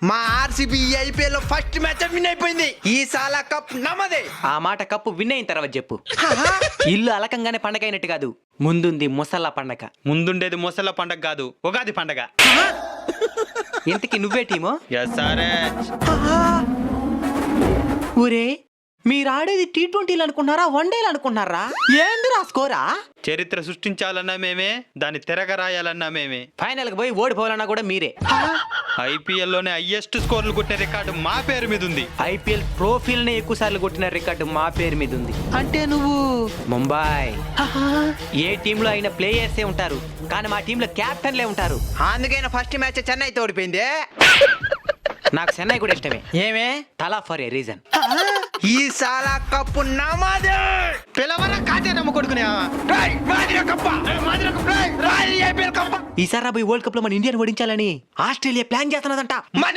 మా RCB IPL first match win అయిపోయింది. ఈ సాలా కప్ నమ్మదే. ఆ మాట కప్పు విన్ అయిన తర్వాత చెప్పు. ఇల్లు అలకంగానే పండగ అయినట్టు కాదు, ముందుంది ముసల్లా పండగ. ముందుండేది ముసళ్ళ పండగ కాదు, ఉగాది పండగ. ఇంతకి నువ్వే టీమో? సరే ఊరే, మీరు ఆడేది T20 అనుకున్నారా, వన్డేలు అనుకున్నారా? ఏంది రా స్కోరా? చరిత్ర సృష్టించాలన్నా మేమే, దాన్ని తిరగరాయాలన్నా మేమే. ఫైనల్ కి పోయి ఓడిపోవాలన్నా కూడా మీరే. ఐపీఎల్ లోనే హైయెస్ట్ స్కోర్లు కొట్టిన రికార్డు మా పేరు మీద ఉంది. ఐపీఎల్ ట్రోఫీల్ నే ఎక్కువ సార్లు కొట్టిన రికార్డు మా పేరు మీద ఉంది. అంటే నువ్వు ముంబై. ఏ టీమ్ లో అయిన ప్లేయర్సే ఉంటారు, కానీ మా టీంలో క్యాప్టెన్లే ఉంటారు. అందుకైనా ఫస్ట్ మ్యాచ్ చెన్నై ఓడిపోయింది. నాకు చెన్నై కూడా ఇష్టమే. ఏమే తలా ఫర్ ఏ రీజన్. ఈ సాలా కప్పు నమ్మదే. పిలవరా కాదే నమ్మ కొడుకునే. ఈసారి రాబోయే వరల్డ్ కప్ లో మన ఇండియాని ఓడించాలని ఆస్ట్రేలియా ప్లాన్ చేస్తున్నదంట. మన